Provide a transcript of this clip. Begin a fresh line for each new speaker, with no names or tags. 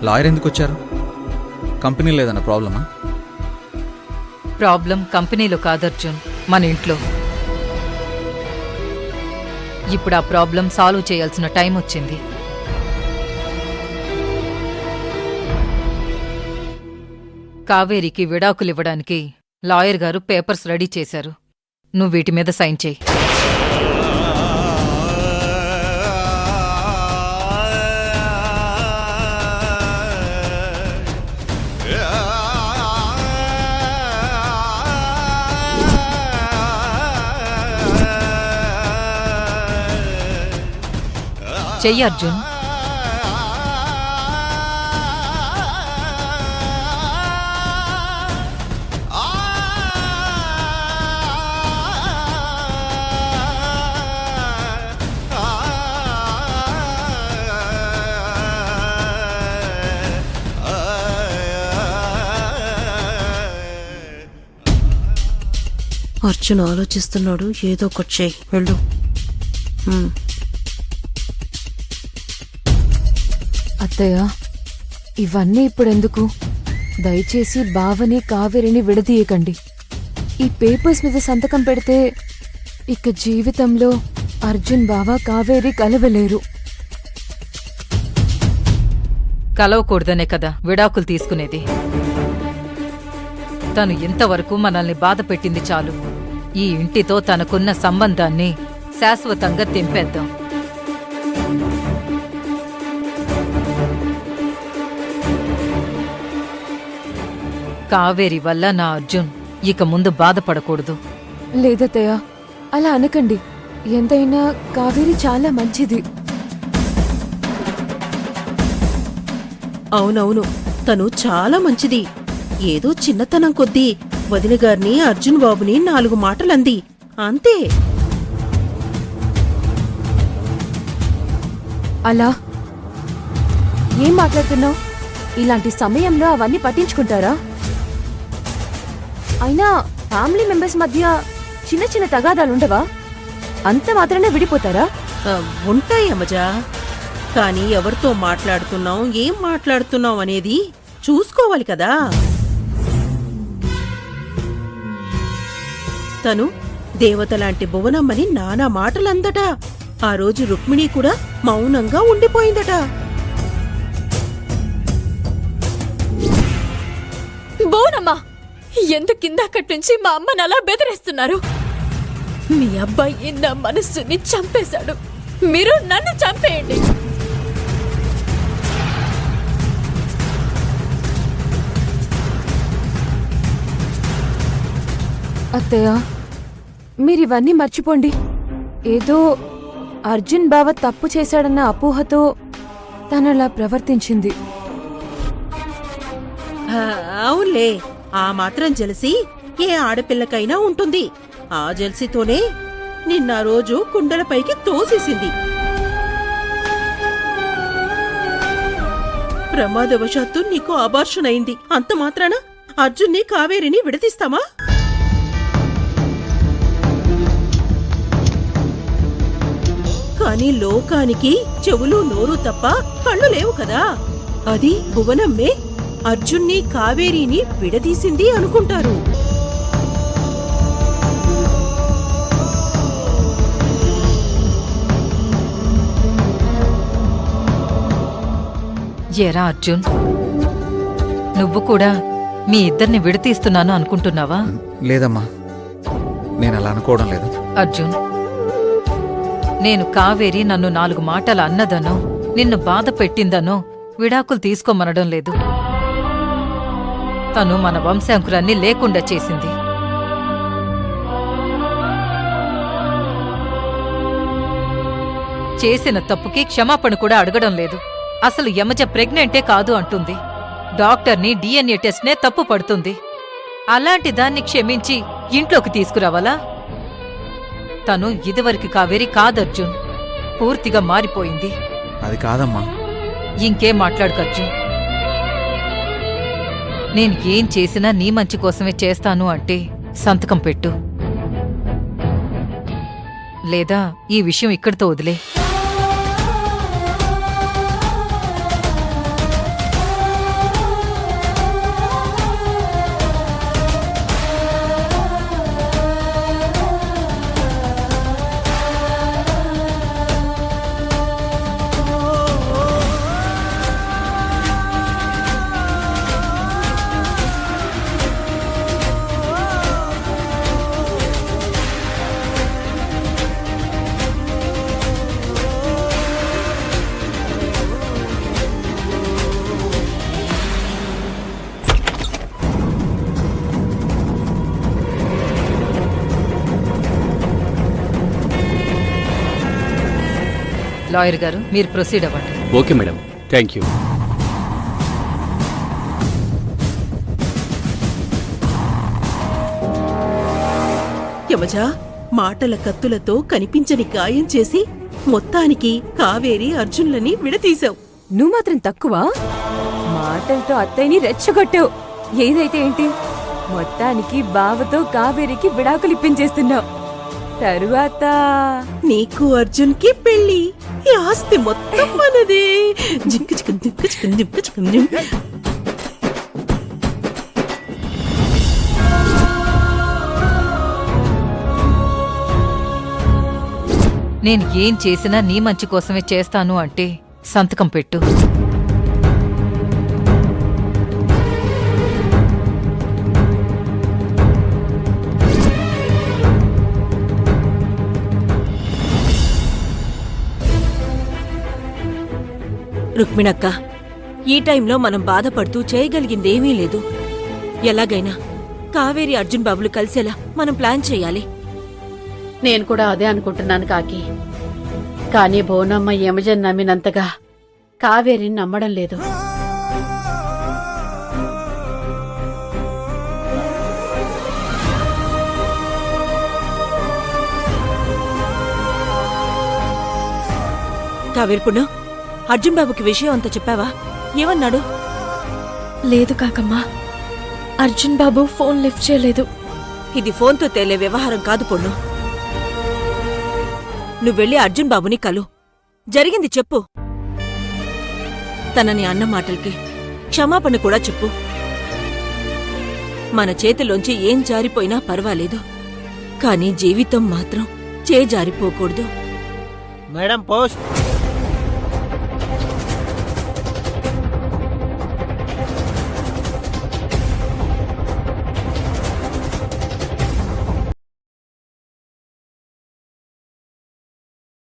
Lawyer ఎందుకు వచ్చారు? Company లేదన్న ప్రాబ్లమా?
ప్రాబ్లం కంపెనీలో కాదర్జున్, మన ఇంట్లో. ఇప్పుడు ఆ ప్రాబ్లం సాల్వ్ చేయాల్సిన టైం వచ్చింది. కావేరికి విడాకులివ్వడానికి లాయర్ గారు పేపర్స్ రెడీ చేశారు. నువ్వు వీటి మీద సైన్ చెయ్యి. చెయ్యి అర్జున్.
అర్జున్ ఆలోచిస్తున్నాడు, ఏదో ఒకటి చెయ్యి, వెళ్ళు.
అత్తయ్య, ఇవన్నీ ఇప్పుడెందుకు? దయచేసి బావని కావేరిని విడదీయకండి. ఈ పేపర్స్ మీద సంతకం పెడితే ఇక జీవితంలో అర్జున్ బావ కావేరి కలవలేరు.
కలవకూడదనే కదా విడాకులు తీసుకునేది. తను ఇంతవరకు మనల్ని బాధ పెట్టింది చాలు. ఈ ఇంటితో తనకున్న సంబంధాన్ని శాశ్వతంగా తెంపేద్దాం. కావేరి వల్ల నా అర్జున్ ఇక ముందు బాధపడకూడదు.
లేదత్తయ్య, అలా అనకండి. ఎంతైనా కావేరి చాలా మంచిది.
అవునవును, తను చాలా మంచిది. ఏదో చిన్నతనం కొద్దీ వదిన గారిని, అర్జున్ బాబుని 4 మాటలంది, అంతే.
అలా ఏం మాట్లాడుతున్నావు? ఇలాంటి సమయంలో అవన్నీ పట్టించుకుంటారా? అయినా ఫ్యామిలీ మెంబర్స్ మధ్య చిన్న చిన్న తగాదాలుండవా? అంత మాత్రమే విడిపోతారా?
ఉంటాయి అమ్మజా, కానీ ఎవరితో మాట్లాడుతున్నాం, ఏం మాట్లాడుతున్నాం అనేది చూసుకోవాలి కదా. తను దేవతలాంటి భువనమ్మని నానా మాటలందట. ఆ రోజు రుక్మిణి కూడా మౌనంగా ఉండిపోయిందట.
భువనమ్మా, ఎందుకు కిందక్కడి నుంచి మా అమ్మని అలా బెదిరిస్తున్నారు? మీ అబ్బాయి నా మనస్సుని చంపేశాడు, మీరు నన్ను చంపేయండి.
అత్తయ్య, మీరివన్నీ మర్చిపోండి. ఏదో అర్జున్ బావ తప్పు చేశాడన్న అపోహతో తనలా ప్రవర్తించింది.
అవునులే, ఆ మాత్రం జెలసి ఏ ఆడపిల్లకైనా ఉంటుంది. ఆ జెలసితోనే నిన్న రోజు కుండలపైకి తోసేసింది. ప్రమాదవశాత్తు నీకు అబార్షన్ అయింది, అంత మాత్రాన అర్జున్ని కావేరిని విడదీస్తామా? కానీ లోకానికి చెవులు నోరు తప్ప కళ్ళు లేవు కదా. అది భువనమ్మే అర్జున్ని కావేరిని విడదీసింది అనుకుంటారు.
ఏరా అర్జున్, నువ్వు కూడా మీ ఇద్దరిని విడతీస్తున్నాను అనుకుంటున్నావా?
లేదమ్మా, నేను అలా అనుకోవడం లేదు.
అర్జున్, నేను కావేరి నన్ను 4 మాటలు అన్నదనో, నిన్ను బాధ పెట్టిందనో విడాకులు తీసుకోమనడం లేదు. తను మన వంశాంకురాన్ని లేకుండా చేసింది. చేసిన తప్పుకి క్షమాపణ కూడా అడగడం లేదు. అసలు యమజ ప్రెగ్నెంటే కాదు అంటుంది. డాక్టర్ని DNA టెస్ట్నే తప్పు పడుతుంది. అలాంటి దాన్ని క్షమించి ఇంట్లోకి తీసుకురావాలా? తను ఇదివరకు కావేరి కాదర్జున్, పూర్తిగా మారిపోయింది.
అది కాదమ్మా.
ఇంకేం మాట్లాడుకర్జున్. నేను ఏం చేసినా నీ మంచి కోసమే చేస్తాను అంటే సంతకం పెట్టు, లేదా ఈ విషయం ఇక్కడితో వదిలే. లాయర్ గారు మీరు ప్రొసీడ్ అవ్వండి.
Okay madam, thank you.
యమజా మాటల కత్తులతో కనిపించని గాయం చేసి మొత్తానికి కావేరి అర్జున్లని విడతీశావు.
నువ్వు మాత్రం తక్కువ మాటలతో అత్తయ్యని రెచ్చగొట్టావు. ఏదైతే ఏంటి, మొత్తానికి బావతో కావేరికి విడాకులు ఇప్పించేస్తున్నావు. తరువాత
నీకు అర్జున్ కి పెళ్లి, ఈ ఆస్తి మొత్తం మనదే. జింక చికన్ జింక చికన్ జింక చికన్ జింక.
నేను ఏం చేసినా నీ మంచి కోసమే చేస్తాను అంటే సంతకం పెట్టు.
రుక్మిణక్క, ఈ టైంలో మనం బాధపడుతూ చేయగలిగిందేమీ లేదు. ఎలాగైనా కావేరి అర్జున్ బాబులు కలిసేలా మనం ప్లాన్ చేయాలి.
నేను కూడా అదే అనుకుంటున్నాను కాకి. కానీ బోనమ్మ యమజన్ నమ్మినంతగా కావేరిని నమ్మడం లేదు.
కావేరి పుణ్యం, అర్జున్ బాబుకి విషయం అంతా చెప్పావా? ఏమన్నాడు?
లేదు కాకమ్మా, అర్జున్ బాబు ఫోన్ లిఫ్ట్ చేయలేదు.
ఇది ఫోన్తో తేలే వ్యవహారం కాదు పొన్ను. నువ్వెళ్ళి అర్జున్ బాబుని కలు, జరిగింది చెప్పు. తనని అన్న మాటలకి క్షమాపణ కూడా చెప్పు. మన చేతిలోంచి ఏం జారిపోయినా పర్వాలేదు, కానీ జీవితం మాత్రం చేజారిపోకూడదు.
Madam post.